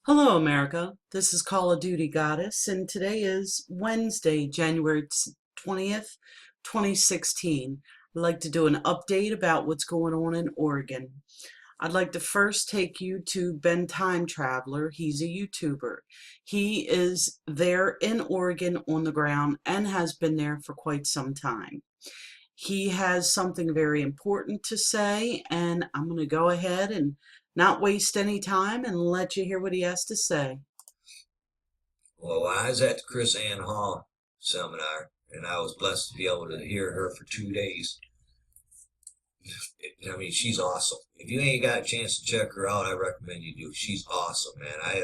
Hello, America. This is Call of Duty Goddess, and today is Wednesday, January 20th, 2016. I'd like to do an update about what's going on in Oregon. I'd like to first take you to Ben Time Traveler. He's a YouTuber. He is there in Oregon on the ground and has been there for quite some time. He has something very important to say, and I'm going to go ahead and not waste any time and let you hear what he has to say. Well, I was at the Chris Ann Hall seminar, and I was blessed to be able to hear her for 2 days. I mean, she's awesome. If you ain't got a chance to check her out, I recommend you do. She's awesome, man.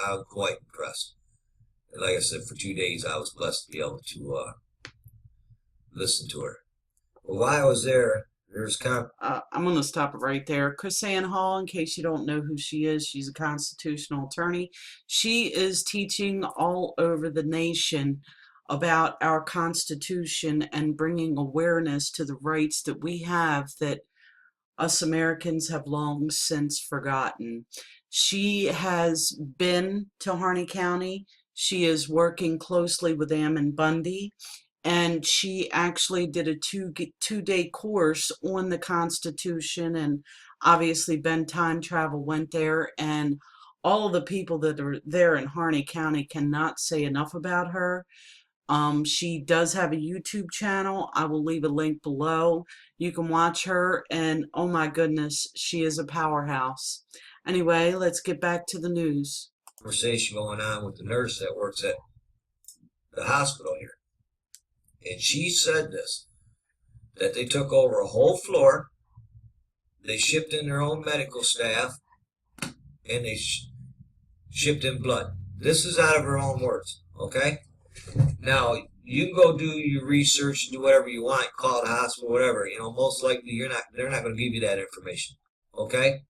I'm quite impressed. And like I said, for 2 days, I was blessed to be able to listen to her. Well, while I was there, there's I'm going to stop it right there. Chris Ann Hall, in case you don't know who she is, she's a constitutional attorney. She is teaching all over the nation about our Constitution and bringing awareness to the rights that we have that us Americans have long since forgotten. She has been to Harney County. She is working closely with Ammon Bundy, and she actually did a two-day course on the Constitution, and obviously Ben Time Travel went there, and all of the people that are there in Harney County cannot say enough about her. She does have a YouTube channel. I will leave a link below. You can watch her, and oh my goodness, she is a powerhouse. Anyway, let's get back to the news. conversation going on with the nurse that works at the hospital here. And she said this, that they took over a whole floor, they shipped in their own medical staff, and they shipped in blood. This is out of her own words, okay? Now, you can go do your research, do whatever you want, call the hospital, whatever. You know, most likely they're not going to give you that information, okay?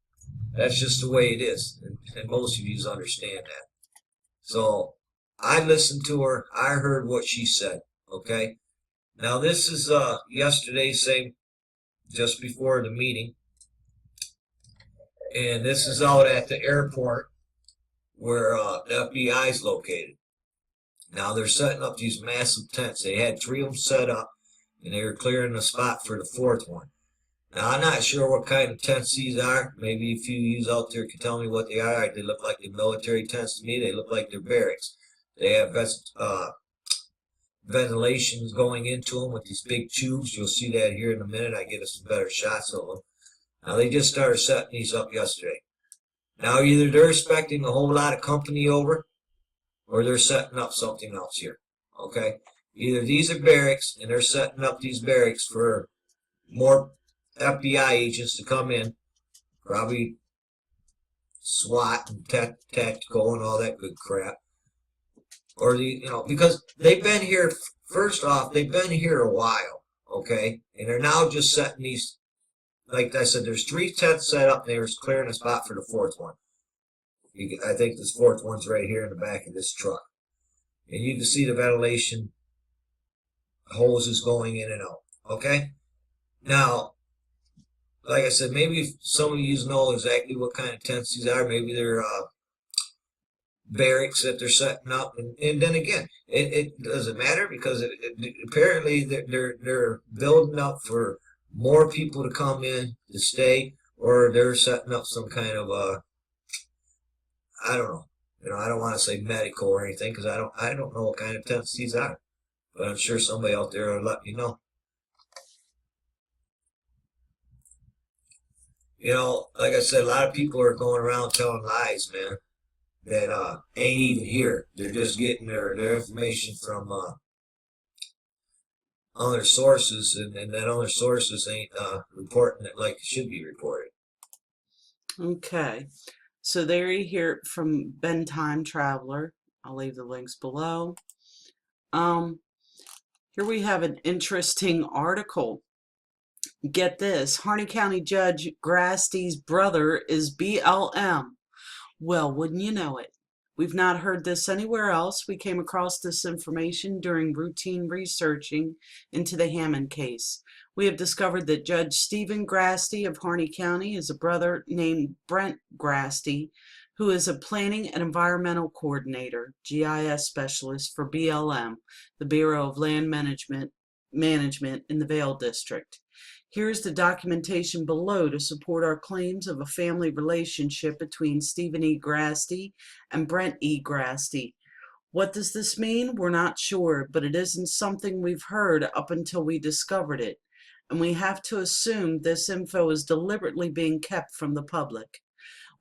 That's just the way it is, and most of you understand that. So, I listened to her. I heard what she said, okay? Now, this is yesterday, just before the meeting, and this is out at the airport where the FBI is located. Now they're setting up these massive tents. They had 3 of them set up, and they were clearing the spot for the 4th one. Now I'm not sure what kind of tents these are. Maybe a few of you out there can tell me what they are. They look like the military tents to me. They look like they're barracks. They have ventilations going into them with these big tubes. You'll see that here in a minute. I get us some better shots of them. Now they just started setting these up yesterday. Now either they're expecting a whole lot of company over, or they're setting up something else here, okay? Either these are barracks, and they're setting up these barracks for more FBI agents to come in, probably SWAT and tactical and all that good crap. Or, because they've been here, first off, they've been here a while, okay? And they're now just setting these, like I said, there's 3 tents set up, and they were clearing a spot for the 4th one. I think this 4th one's right here in the back of this truck. And you can see the ventilation hoses going in and out. Okay? Now, like I said, maybe some of you know exactly what kind of tents these are. Maybe they're barracks that they're setting up. And then again, it doesn't matter because apparently they're building up for more people to come in to stay, or they're setting up some kind of I don't know. I don't want to say medical or anything because I don't know what kind of tents these are. But I'm sure somebody out there will let me know. Like I said, a lot of people are going around telling lies, man, that ain't even here. They're just getting their information from other sources, and that other sources ain't reporting it like it should be reported. Okay. So there you hear it from Ben Time Traveler. I'll leave the links below. Here we have an interesting article. Get this, Harney County Judge Grasty's brother is BLM. Well, wouldn't you know it? We've not heard this anywhere else. We came across this information during routine researching into the Hammond case. We have discovered that Judge Stephen Grasty of Harney County is a brother named Brent Grasty, who is a Planning and Environmental Coordinator, GIS Specialist for BLM, the Bureau of Land Management in the Vail District. Here's the documentation below to support our claims of a family relationship between Stephen E. Grasty and Brent E. Grasty. What does this mean? We're not sure, but it isn't something we've heard up until we discovered it, and we have to assume this info is deliberately being kept from the public.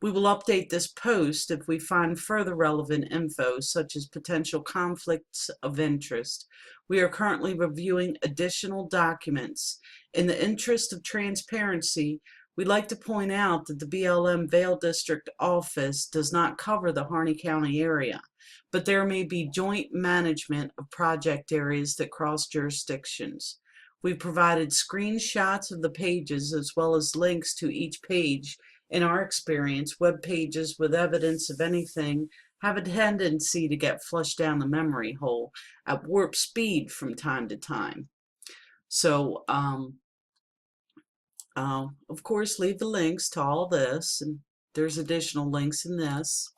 We will update this post if we find further relevant info, such as potential conflicts of interest. We are currently reviewing additional documents. In the interest of transparency, we'd like to point out that the BLM Vail District Office does not cover the Harney County area, but there may be joint management of project areas that cross jurisdictions. We've provided screenshots of the pages as well as links to each page. In our experience, web pages with evidence of anything have a tendency to get flushed down the memory hole at warp speed from time to time. So, of course, leave the links to all this, and there's additional links in this.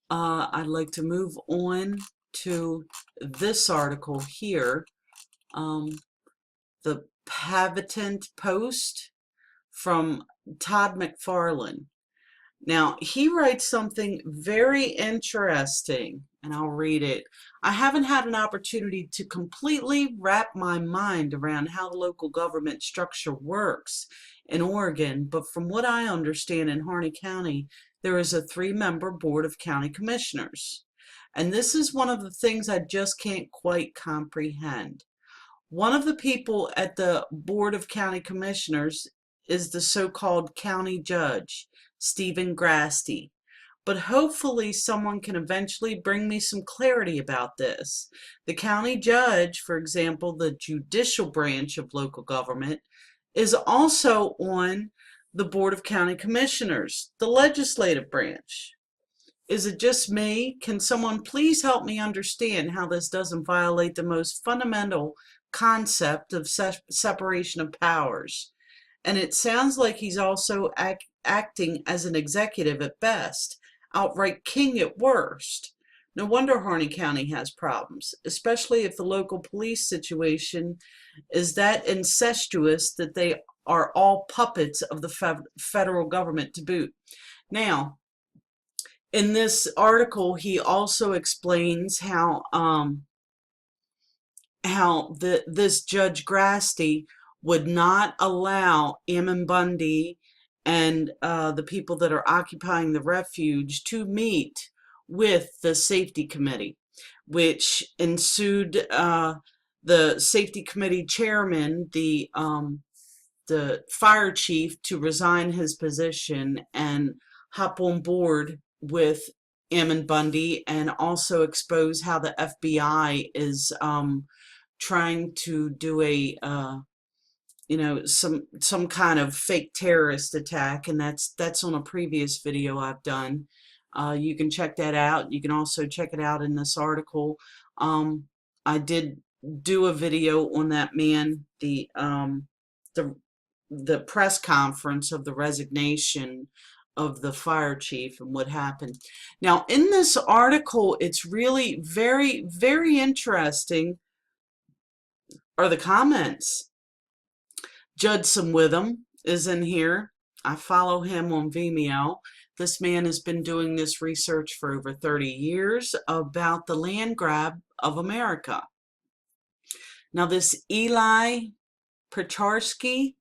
I'd like to move on to this article here, the Pavitant Post from Todd Macfarlane. Now, he writes something very interesting, and I'll read it. I haven't had an opportunity to completely wrap my mind around how the local government structure works in Oregon, but from what I understand in Harney County, there is a 3-member board of county commissioners. And this is one of the things I just can't quite comprehend. One of the people at the board of county commissioners is the so-called county judge, Stephen Grasty. But hopefully someone can eventually bring me some clarity about this. The county judge, for example, the judicial branch of local government, is also on the board of county commissioners, the legislative branch. Is it just me? Can someone please help me understand how this doesn't violate the most fundamental concept of separation of powers? And it sounds like he's also acting as an executive at best, outright king at worst. No wonder Harney County has problems, especially if the local police situation is that incestuous that they are all puppets of the federal government to boot. Now, in this article, he also explains how this Judge Grasty would not allow Ammon Bundy and the people that are occupying the refuge to meet with the safety committee, which ensued the safety committee chairman, the fire chief, to resign his position and hop on board with Ammon Bundy, and also expose how the FBI is trying to do a some kind of fake terrorist attack, and that's on a previous video I've done. You can check that out. You can also check it out in this article. I did do a video on that man, the press conference of the resignation of the fire chief and what happened. Now, in this article, it's really very, very interesting are the comments. Judson is in here. I follow him on Vimeo. This man has been doing this research for over 30 years about the land grab of America. Now, this Eli Precharski,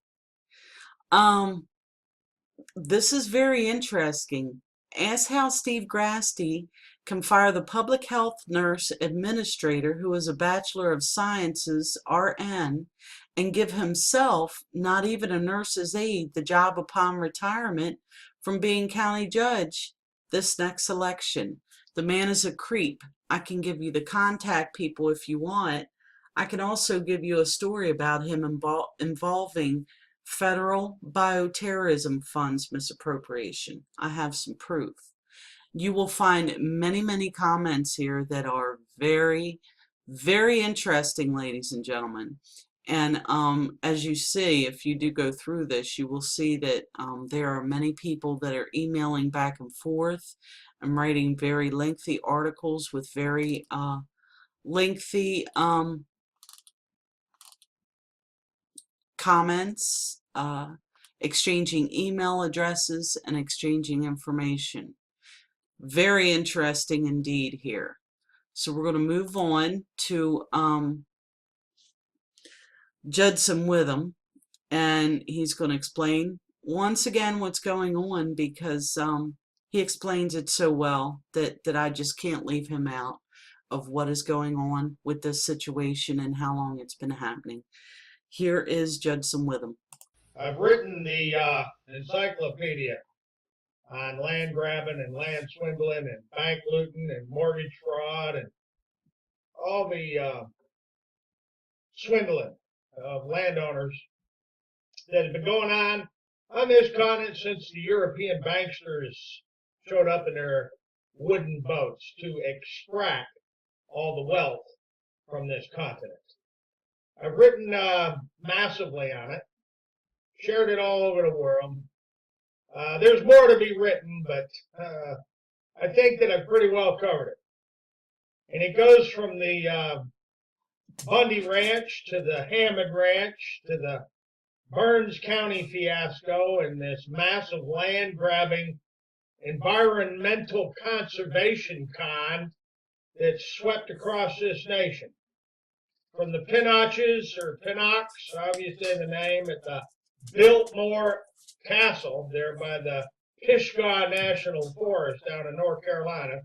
this is very interesting. Ask how Steve Grasty can fire the public health nurse administrator who is a Bachelor of Sciences, RN, and give himself, not even a nurse's aide, the job upon retirement from being county judge this next election. The man is a creep. I can give you the contact people if you want. I can also give you a story about him involving federal bioterrorism funds misappropriation. I have some proof. You will find many, many comments here that are very, very interesting, ladies and gentlemen. And as you see, if you do go through this, you will see that there are many people that are emailing back and forth and writing very lengthy articles with very lengthy comments, exchanging email addresses, and exchanging information. Very interesting indeed here. So we're going to move on to Judson with him, and he's going to explain once again what's going on, because he explains it so well that I just can't leave him out of what is going on with this situation and how long it's been happening. Here is Judson with him. I've written the encyclopedia on land grabbing and land swindling and bank looting and mortgage fraud and all the swindling of landowners that has been going on this continent since the European banksters showed up in their wooden boats to extract all the wealth from this continent. I've written massively on it, shared it all over the world. There's more to be written, but I think that I've pretty well covered it. And it goes from the Bundy Ranch to the Hammond Ranch to the Burns County fiasco and this massive land grabbing environmental conservation con that swept across this nation. From the Pinocchs or Pinocks, however you say the name, at the Biltmore Castle there by the Pishgaw National Forest down in North Carolina,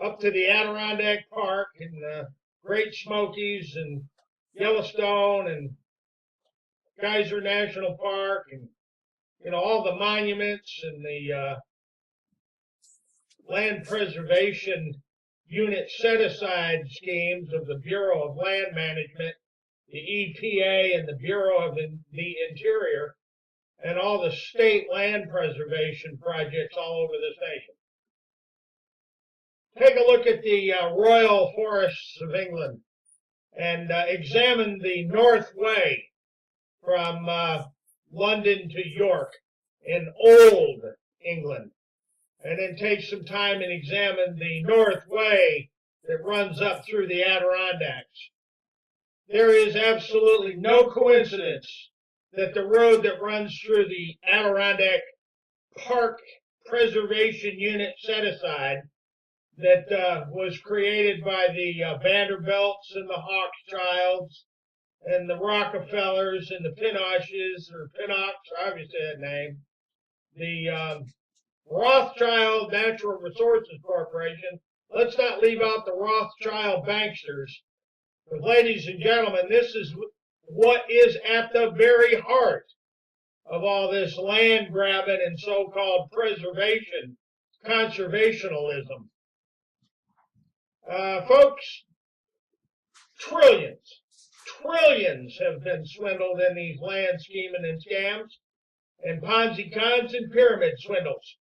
up to the Adirondack Park and the Great Smokies and Yellowstone and Geyser National Park, and all the monuments and the land preservation unit set-aside schemes of the Bureau of Land Management, the EPA, and the Bureau of the Interior, and all the state land preservation projects all over this nation. Take a look at the Royal Forests of England and examine the North Way from London to York in old England. And then take some time and examine the North Way that runs up through the Adirondacks. There is absolutely no coincidence that the road that runs through the Adirondack Park Preservation Unit set-aside that was created by the Vanderbilts and the Hochschilds and the Rockefellers and the Pinocchs or Pinocks, however you say that name, the Rothschild Natural Resources Corporation. Let's not leave out the Rothschild banksters. But ladies and gentlemen, this is what is at the very heart of all this land grabbing and so-called preservation, conservationism. Folks, trillions have been swindled in these land scheming and scams and Ponzi cons and pyramid swindles.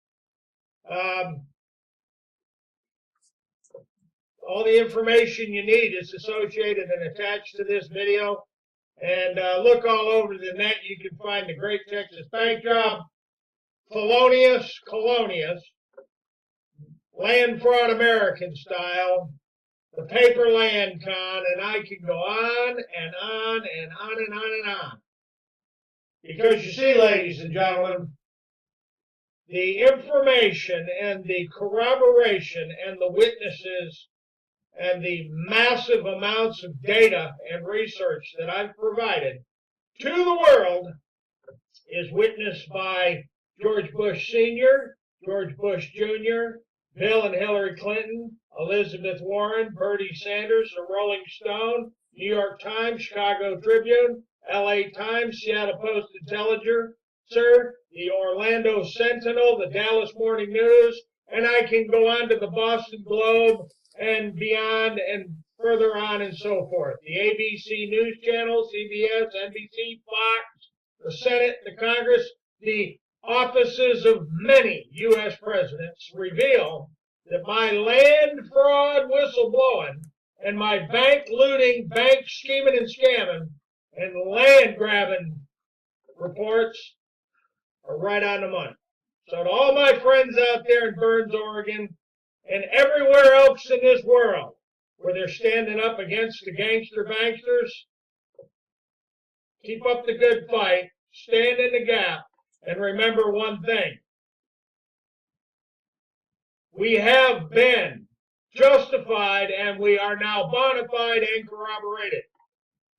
All the information you need is associated and attached to this video. And look all over the net. You can find the Great Texas Bank Job, Felonious Colonius, Land Fraud American Style, the Paper Land Con, and I can go on and on and on and on and on. Because you see, ladies and gentlemen, the information and the corroboration and the witnesses and the massive amounts of data and research that I've provided to the world is witnessed by George Bush Sr., George Bush Jr., Bill and Hillary Clinton, Elizabeth Warren, Bernie Sanders, the Rolling Stone, New York Times, Chicago Tribune, LA Times, Seattle Post-Intelligencer, the Orlando Sentinel, the Dallas Morning News, and I can go on to the Boston Globe and beyond and further on and so forth. The ABC News Channel, CBS, NBC, Fox, the Senate, the Congress, the offices of many U.S. presidents reveal that my land fraud whistleblowing and my bank looting, bank scheming and scamming, and land grabbing reports are right on the money. So to all my friends out there in Burns, Oregon, and everywhere else in this world where they're standing up against the gangster banksters, keep up the good fight, stand in the gap, and remember one thing. We have been justified, and we are now bona fide and corroborated.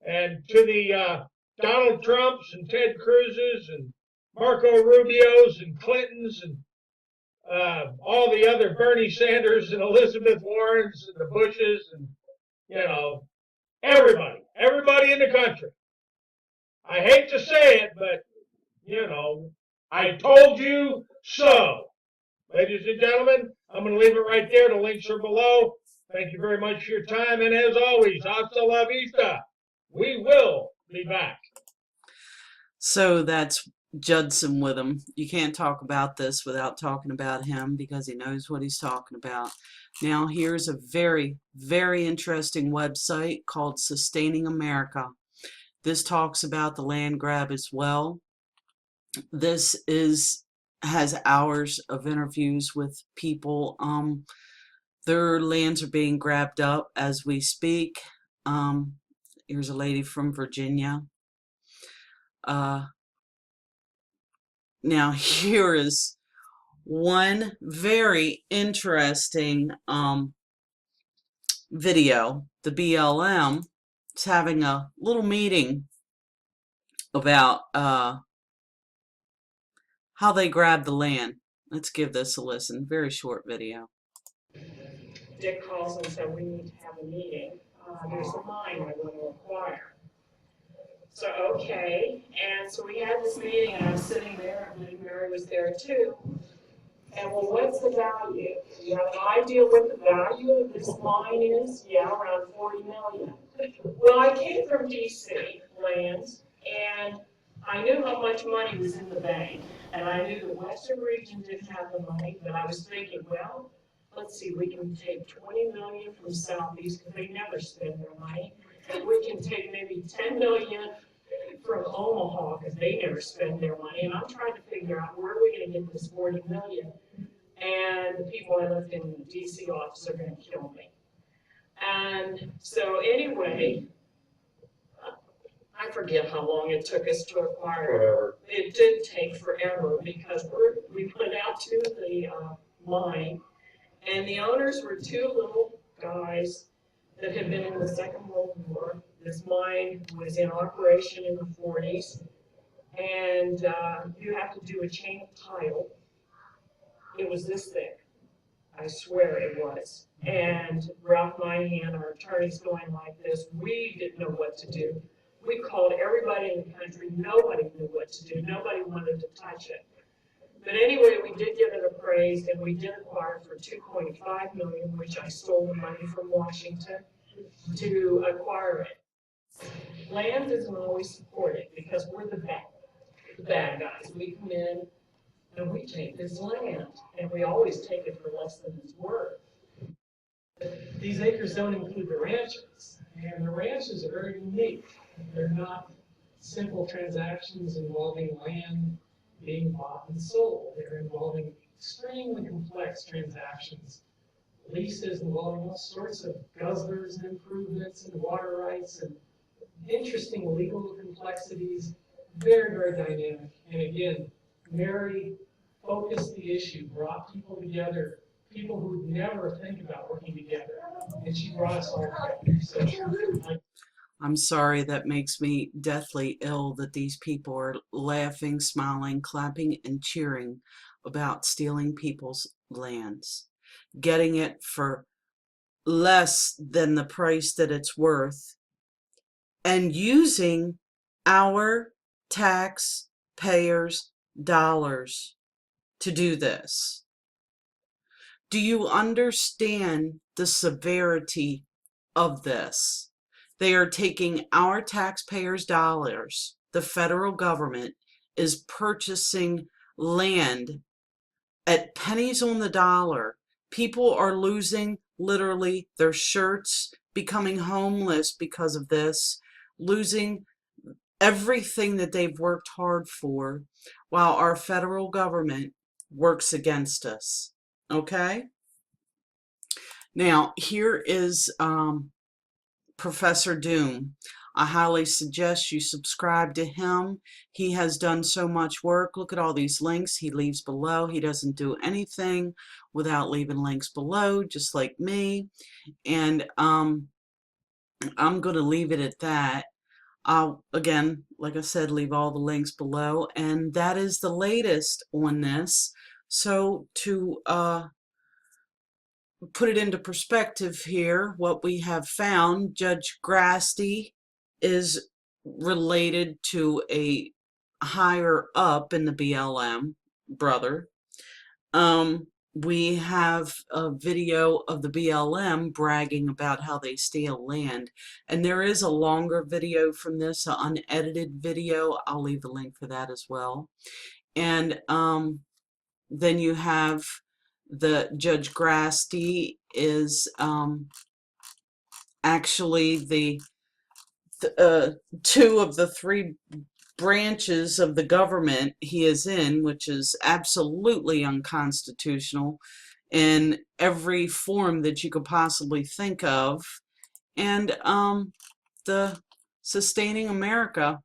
And to the Donald Trumps and Ted Cruz's and Marco Rubio's and Clinton's and all the other Bernie Sanders and Elizabeth Warrens and the Bushes and, everybody in the country. I hate to say it, but, I told you so. Ladies and gentlemen, I'm going to leave it right there. The links are below. Thank you very much for your time. And as always, hasta la vista. We will be back. So that's Judson with him. You can't talk about this without talking about him because he knows what he's talking about. Now here's a very, very interesting website called Sustaining America. This talks about the land grab as well. This has hours of interviews with people. Their lands are being grabbed up as we speak. Here's a lady from Virginia. Now here is one very interesting video. The BLM is having a little meeting about how they grab the land. Let's give this a listen. Very short video. Dick calls and said, we need to have a meeting. There's a mine I want to acquire. So, okay. And so we had this meeting, and I was sitting there, and Mary was there too. And well, what's the value? Do you have an idea what the value of this mine is? Yeah, around $40 million. Well, I came from DC lands, and I knew how much money was in the bank. And I knew the Western region didn't have the money, but I was thinking, well, let's see, we can take 20 million from Southeast, because they never spend their money. We can take maybe 10 million from Omaha, because they never spend their money. And I'm trying to figure out where are we going to get this 40 million. And the people I left in the DC office are going to kill me. And so anyway, I forget how long it took us to acquire it. It did take forever because we went out to the mine, and the owners were two little guys that had been in the Second World War. This mine was in operation in the 40s, and you have to do a chain of title. It was this thick. I swear it was. And Ralph Moynihan, our attorney's going like this. We didn't know what to do. We called everybody in the country. Nobody knew what to do. Nobody wanted to touch it. But anyway, we did get it appraised, and we did acquire it for $2.5 million, which I stole the money from Washington to acquire it. Land isn't always supported because we're the bad guys. We come in and we take this land, and we always take it for less than it's worth. These acres don't include the ranches, and the ranches are very unique. They're not simple transactions involving land being bought and sold. They're involving extremely complex transactions, leases involving all sorts of guzzlers and improvements and water rights and interesting legal complexities. Very, very dynamic. And again, Mary focused the issue, brought people together, people who would never think about working together, and she brought us all together. So, I'm sorry, that makes me deathly ill that these people are laughing, smiling, clapping, and cheering about stealing people's lands, getting it for less than the price that it's worth, and using our taxpayers' dollars to do this. Do you understand the severity of this? They are taking our taxpayers' dollars. The federal government is purchasing land at pennies on the dollar. People are losing literally their shirts, becoming homeless because of this, losing everything that they've worked hard for, while our federal government works against us. Okay? Now, here is Professor Doom. I highly suggest you subscribe to him. He has done so much work. Look at all these links he leaves below. He doesn't do anything without leaving links below, just like me. And I'm going to leave it at that. I'll, again, like I said, leave all the links below. And that is the latest on this. So to put it into perspective here, what we have found, Judge Grasty is related to a higher up in the BLM brother. We have a video of the BLM bragging about how they steal land. And there is a longer video from this, an unedited video. I'll leave the link for that as well. And then you have the Judge Grasty is actually the two of the three branches of the government he is in, which is absolutely unconstitutional in every form that you could possibly think of. And the Sustaining America,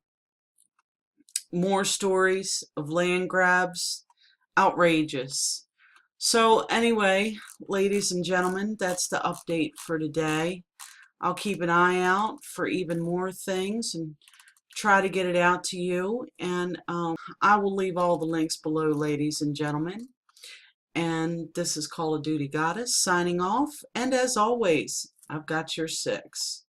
more stories of land grabs, outrageous. So anyway, ladies and gentlemen, that's the update for today. I'll keep an eye out for even more things and try to get it out to you. And I will leave all the links below, ladies and gentlemen. And this is Call of Duty Goddess signing off. And as always, I've got your 6.